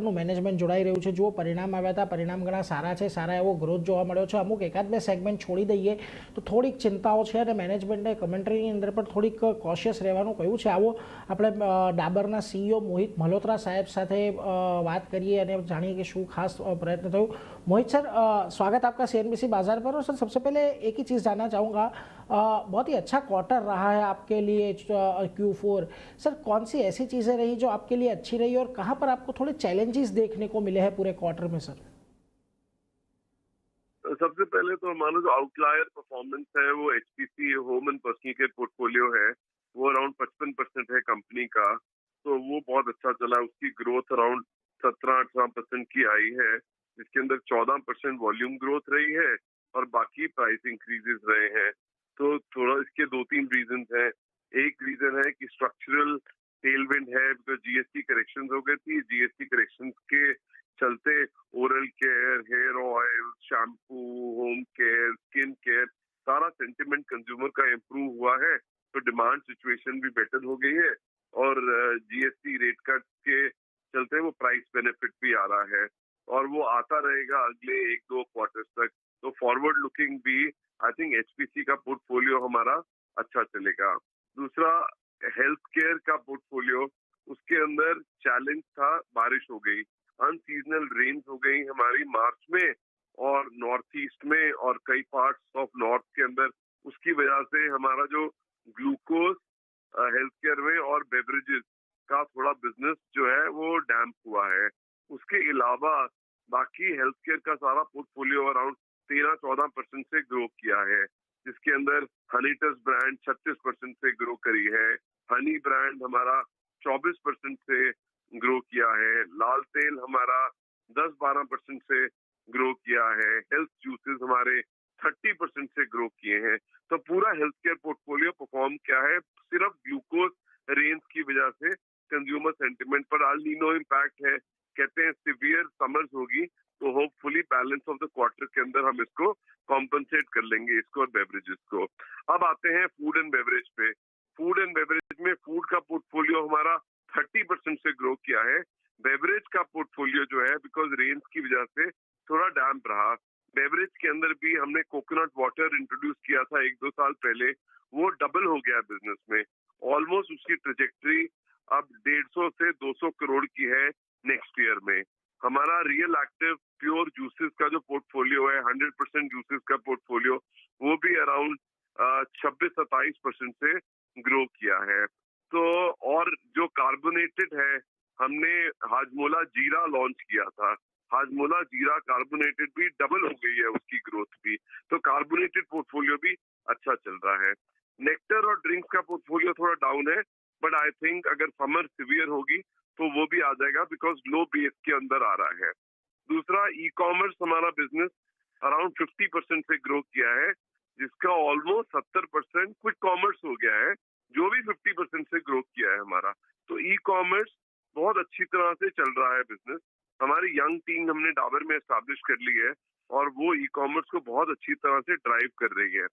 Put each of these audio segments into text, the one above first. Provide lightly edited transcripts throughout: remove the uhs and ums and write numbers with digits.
નું મેનેજમેન્ટ જોડાઈ રહ્યું છે. જો પરિણામ આવ્યા હતા, પરિણામ ઘણા સારા છે, સારા એવો ગ્રોથ જોવા મળ્યો છે. અમુક એકાદ બે સેગમેન્ટ છોડી દઈએ તો થોડીક ચિંતાઓ છે અને મેનેજમેન્ટે કમેન્ટરીની અંદર પણ થોડીક કોશિયસ રહેવાનું કહ્યું છે. આવો આપણે ડાબરના સીઈઓ મોહિત મલ્હોત્રા સાહેબ સાથે વાત કરીએ અને जानिए कि शू खास प्रयत्न थयो. मोहित सर, स्वागत आपका सीएनबीसी बाजार पर. और सर सबसे पहले एक ही चीज़ जानना चाहूँगा, बहुत ही अच्छा क्वार्टर रहा है आपके लिए Q4. सर कौन सी ऐसी चीज़ें रही जो आपके लिए अच्छी रही और कहाँ पर आपको थोड़े चैलेंजेस देखने को मिले हैं पूरे क्वार्टर में सर? सबसे पहले तो हमारा जो आउटलायर परफॉर्मेंस है वो HPC home and personal care portfolio है, वो अराउंड 55% है कंपनी का. तो वो बहुत अच्छा चला. उसकी ग्रोथ अराउंड 17-18% की आई है, जिसके अंदर 14% वॉल्यूम ग्रोथ रही है और बाकी प्राइस इंक्रीजेस रहे हैं. तो थोड़ा इसके 2-3 रीजन हैं. एक रीजन है कि स्ट्रक्चरल टेलविंड है, बिकॉज जीएसटी करेक्शन हो गई थी. जीएसटी करेक्शन के चलते oral care, hair oil, shampoo, home care, skin care, सारा सेंटिमेंट कंज्यूमर का इम्प्रूव हुआ है. तो डिमांड सिचुएशन भी बेटर हो गई है और जीएसटी रेट कट के चलते वो प्राइस बेनिफिट भी आ रहा है और वो आता रहेगा अगले 1-2 क्वार्टर्स तक. तो फॉरवर्ड लुकिंग भी आई थिंक एचपीसी का पोर्टफोलियो हमारा अच्छा चलेगा. दूसरा, हेल्थ केयर का पोर्टफोलियो, उसके अंदर चैलेंज था, बारिश हो गई, अनसीजनल रेन्स हो गई हमारी मार्च में और नॉर्थ ईस्ट में और कई पार्ट्स ऑफ नॉर्थ के अंदर. उसकी वजह से हमारा जो ग्लूकोज हेल्थ केयर में और बेवरेजेस का थोड़ा बिजनेस जो है वो डैम्प हुआ है. उसके अलावा बाकी हेल्थ केयर का सारा पोर्टफोलियो अराउंड 13-14% से ग्रो किया है, जिसके अंदर हनीटस ब्रांड 36% से ग्रो करी है. हनी ब्रांड हमारा 24% से ग्रो किया है. लाल तेल हमारा 10-12% से ग्रो किया है. हेल्थ जूसेस हमारे 30% से ग्रो किए हैं. तो पूरा हेल्थ केयर पोर्टफोलियो परफॉर्म किया है. सिर्फ ग्लूकोज रेंज की वजह से कंज्यूमर सेंटिमेंट पर अल नीनो इम्पैक्ट है. कहते हैं सिवियर समर्स होगी तो hopefully balance of the quarter के अंदर हम इसको कॉम्पनसेट कर लेंगे, इसको और बेवरेजेस को. अब आते हैं फूड एंड बेवरेज पे. फूड एंड बेवरेज में फूड का पोर्टफोलियो हमारा 30% से ग्रो किया है. बेवरेज का पोर्टफोलियो जो है बिकॉज रेंज की वजह से थोड़ा डैम्प रहा. बेवरेज के अंदर भी हमने कोकोनट वाटर इंट्रोड्यूस किया था 1-2 साल पहले, वो डबल हो गया बिजनेस में. ऑलमोस्ट उसकी ट्रेजेक्ट्री अब 150 से 200 करोड़ की है नेक्स्ट ईयर में. हमारा रियल एक्टिव प्योर जूसेस का जो पोर्टफोलियो है, 100% जूसेस का पोर्टफोलियो, वो भी अराउंड 26-27% से ग्रो किया है. तो और जो कार्बोनेटेड है, हमने हाजमोला जीरा लॉन्च किया था. हाजमोला जीरा कार्बोनेटेड भी डबल हो गई है उसकी ग्रोथ भी. तो कार्बोनेटेड पोर्टफोलियो भी अच्छा चल रहा है. नेक्टर और ड्रिंक्स का पोर्टफोलियो थोड़ा डाउन है, बट आई थिंक अगर समर सिवियर होगी तो वो भी आ जाएगा बिकॉज लो बेस के अंदर आ रहा है. दूसरा, ई कॉमर्स हमारा बिजनेस अराउंड 50% से ग्रो किया है, जिसका ऑलमोस्ट 70% क्विक कॉमर्स हो गया है, जो भी 50% से ग्रो किया है हमारा. तो ई कॉमर्स बहुत अच्छी तरह से चल रहा है बिजनेस. हमारी यंग टीम हमने डाबर में एस्टैब्लिश कर ली है और वो ई कॉमर्स को बहुत अच्छी तरह से ड्राइव कर रही है.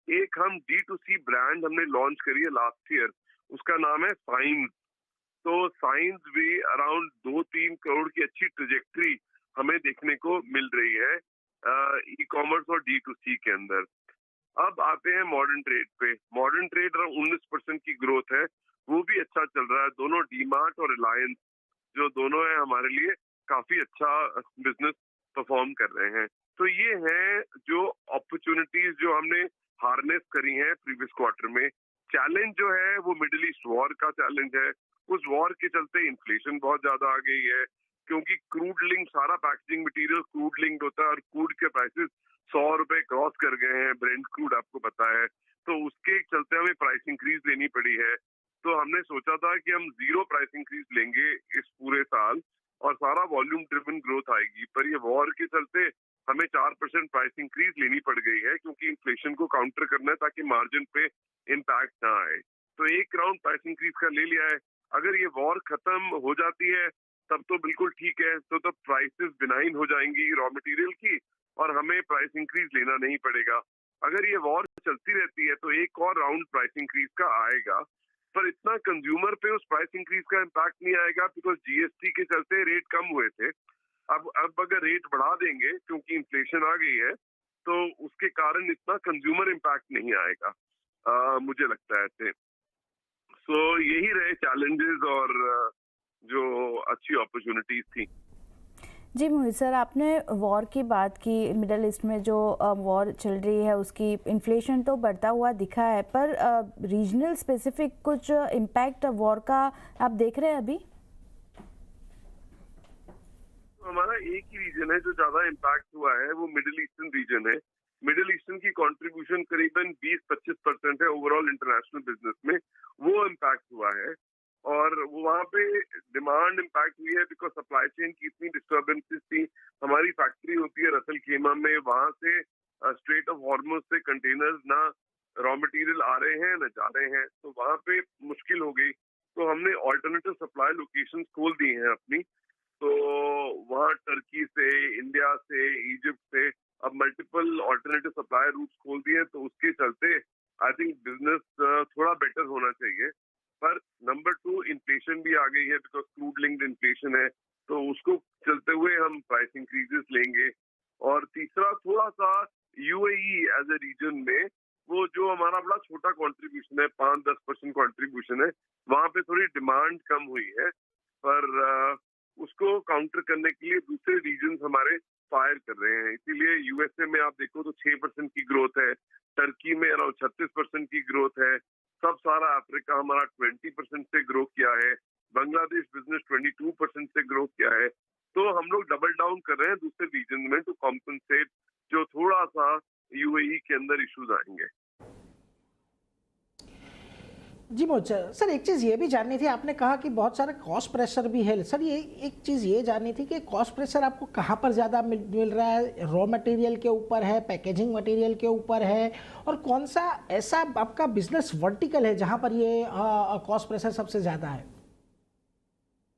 एक हम D2C ब्रांड हमने लॉन्च करी है लास्ट ईयर, उसका नाम है साइंस. तो साइंस भी अराउंड 2-3 करोड़ की अच्छी ट्रेजेक्ट्री हमें देखने को मिल रही है ई कॉमर्स और D2C के अंदर. अब आते हैं मॉडर्न ट्रेड पे. मॉडर्न ट्रेड अराउंड 19% की ग्रोथ है, वो भी अच्छा चल रहा है. दोनों डीमार्ट और रिलायंस जो दोनों है हमारे लिए काफी अच्छा बिजनेस परफॉर्म कर रहे हैं. तो ये हैं जो अपॉर्चुनिटीज जो हमने हार्नेस करी हैं प्रीवियस क्वार्टर में. चैलेंज जो है वो मिडिल ईस्ट वॉर का चैलेंज है. उस वॉर के चलते इन्फ्लेशन बहुत ज्यादा आ गई है, क्योंकि क्रूड लिंक, सारा पैकेजिंग मटेरियल क्रूड लिंक्ड होता है और क्रूड के प्राइसेस 100 रुपए क्रॉस कर गए हैं. ब्रेंट क्रूड आपको पता है. तो उसके चलते हमें प्राइस इंक्रीज लेनी पड़ी है. तो हमने सोचा था कि हम 0 प्राइस इंक्रीज लेंगे इस पूरे साल और सारा वॉल्यूम ड्रिवन ग्रोथ आएगी, पर ये वॉर के चलते हमें 4% प्राइस इंक्रीज लेनी पड़ गई है, क्योंकि इन्फ्लेशन को काउंटर करना है ताकि मार्जिन पे इम्पैक्ट ना आए. तो एक राउंड प्राइस इंक्रीज का ले लिया है. अगर ये वॉर खत्म हो जाती है तब तो बिल्कुल ठीक है, तो प्राइसेस बिनाइन हो जाएंगी रॉ मटेरियल की और हमें प्राइस इंक्रीज लेना नहीं पड़ेगा. अगर ये वॉर चलती रहती है तो एक और राउंड प्राइस इंक्रीज का आएगा. पर इतना कंज्यूमर पे उस प्राइस इंक्रीज का इम्पैक्ट नहीं आएगा, बिकॉज जीएसटी के चलते रेट कम हुए थे। अब अगर रेट बढ़ा देंगे क्योंकि इन्फ्लेशन आ गई है, तो उसके कारण इतना कंज्यूमर इम्पैक्ट नहीं आएगा, मुझे लगता है ऐसे। सो यही रहे चैलेंजेस और जो अच्छी अपॉर्चुनिटीज थी। जी मोहित सर, आपने वॉर की बात की। मिडल ईस्ट में जो वॉर चल रही है उसकी इन्फ्लेशन तो बढ़ता हुआ दिखा है, पर रीजनल स्पेसिफिक कुछ इम्पैक्ट वॉर का आप देख रहे हैं अभी? हमारा एक ही रीजन है जो ज्यादा इम्पैक्ट हुआ है, वो मिडिल ईस्टर्न रीजन है। मिडिल ईस्टर्न की कंट्रीब्यूशन करीबन 20-25% है ओवरऑल इंटरनेशनल बिजनेस में, वो इम्पैक्ट हुआ है। और वहाँ पे डिमांड इम्पैक्ट हुई है बिकॉज सप्लाई चेन की इतनी डिस्टर्बेंसेस थी। हमारी फैक्ट्री होती है रसल खेमा में, वहां से स्ट्रेट ऑफ हॉर्मुज से कंटेनर्स ना रॉ मटेरियल आ रहे हैं न जा रहे हैं, तो वहां पे मुश्किल हो गई। तो हमने ऑल्टरनेटिव सप्लाई लोकेशंस खोल दी हैं अपनी। तो वहाँ टर्की से, इंडिया से, इजिप्ट से अब मल्टीपल ऑल्टरनेटिव सप्लाई रूट्स खोल दिए, तो उसके चलते आई थिंक बिजनेस थोड़ा बेटर होना चाहिए। पर नंबर 2, इन्फ्लेशन भी आ गई है बिकॉज क्रूड लिंक्ड इन्फ्लेशन है, तो उसको चलते हुए हम प्राइस इंक्रीजेस लेंगे। और तीसरा, थोड़ा सा यूएई एज ए रीजन में वो जो हमारा बड़ा छोटा कंट्रीब्यूशन है, 5-10% कंट्रीब्यूशन है, वहां पे थोड़ी डिमांड कम हुई है। पर उसको काउंटर करने के लिए दूसरे रीजन हमारे फायर कर रहे हैं। इसीलिए यूएसए में आप देखो तो 6% की ग्रोथ है, टर्की में अराउंड 36% की ग्रोथ है, सब सारा अफ्रीका हमारा 20% से ग्रो किया है, बांग्लादेश बिजनेस 22% से ग्रो किया है। तो हम लोग डबल डाउन कर रहे हैं दूसरे रीजन में टू कॉम्पनसेट जो थोड़ा सा यूएई के अंदर इश्यूज आएंगे। जी मोहित सर, एक चीज़ ये भी जाननी थी, आपने कहा कि बहुत सारा कॉस्ट प्रेशर भी है। सर ये एक चीज़ ये जाननी थी कि कॉस्ट प्रेशर आपको कहाँ पर ज़्यादा मिल रहा है? रॉ मटेरियल के ऊपर है, पैकेजिंग मटेरियल के ऊपर है, और कौन सा ऐसा आपका बिजनेस वर्टिकल है जहाँ पर ये कॉस्ट प्रेशर सबसे ज़्यादा है?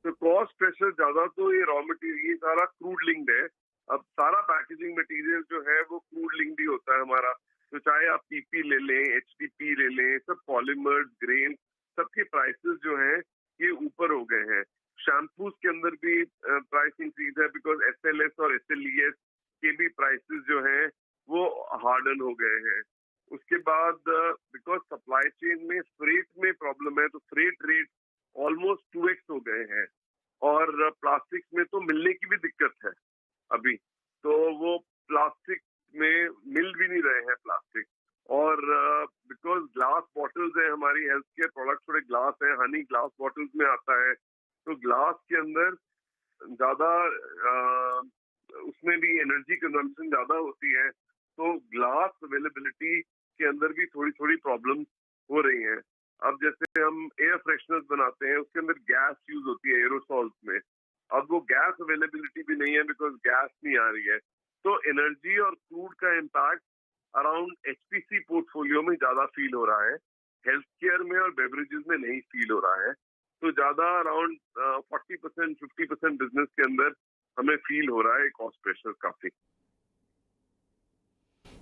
तो कॉस्ट प्रेशर ज़्यादा तो ये रॉ मटेरियल, ये सारा क्रूड लिंक्ड है। अब सारा पैकेजिंग मटेरियल जो है वो क्रूड लिंक्ड ही होता है हमारा। तो चाहे आप पीपी ले लें, एचटीपी ले लें, सब पॉलीमर्स, ग्रेन, सबके प्राइसेस जो हैं ये ऊपर हो गए हैं। शैम्पूज के अंदर भी प्राइस इंक्रीज है बिकॉज एसएलएस और एसएलईएस के भी प्राइसेस जो हैं वो हार्डन हो गए हैं। उसके बाद बिकॉज सप्लाई चेन में फ्रेट में प्रॉब्लम है, तो फ्रेट रेट ऑलमोस्ट 2x हो गए हैं। और प्लास्टिक में तो मिलने की भी दिक्कत है अभी, तो वो प्लास्टिक में मिल भी नहीं रहे हैं प्लास्टिक। और बिकॉज ग्लास बॉटल्स है, हमारी हेल्थ केयर प्रोडक्ट थोड़े ग्लास है, हनी ग्लास बॉटल्स में आता है, तो ग्लास के अंदर ज्यादा उसमें भी एनर्जी कंजम्पशन ज्यादा होती है, तो ग्लास अवेलेबिलिटी के अंदर भी थोड़ी थोड़ी प्रॉब्लम हो रही हैं। अब जैसे हम एयर फ्रेशनर्स बनाते हैं, उसके अंदर गैस यूज होती है एरोसॉल्स में, अब वो गैस अवेलेबिलिटी भी नहीं है बिकॉज गैस नहीं आ रही है। तो एनर्जी और क्रूड का इम्पैक्ट अराउंड एचपीसी पोर्टफोलियो में ज्यादा फील हो रहा है, हेल्थ केयर में और बेवरेजेस में नहीं फील हो रहा है। तो ज्यादा अराउंड 40% 50% बिजनेस के अंदर हमें फील हो रहा है कॉस्ट प्रेशर काफी।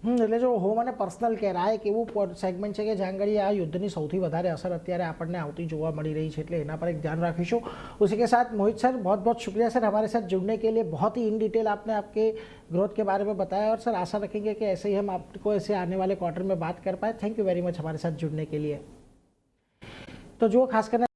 એટલે જો હું મને પર્સનલ કહેવાય કે એવું સેગમેન્ટ છે કે જ્યાં આગળ આ યુદ્ધની સૌથી વધારે અસર અત્યારે આપણને આવતી જોવા મળી રહી છે, એટલે એના પર એક ध्यान रखीશું। उसी के साथ मोहित सर, बहुत बहुत शुक्रिया सर हमारे साथ जुड़ने के लिए। बहुत ही इन डिटेल आपने आपके ग्रोथ के बारे में बताया, और सर आशा रखेंगे कि ऐसे ही हम आपको ऐसे आने वाले क्वार्टर में बात कर पाए। थैंक यू वेरी मच हमारे साथ जुड़ने के लिए। तो जो खास करना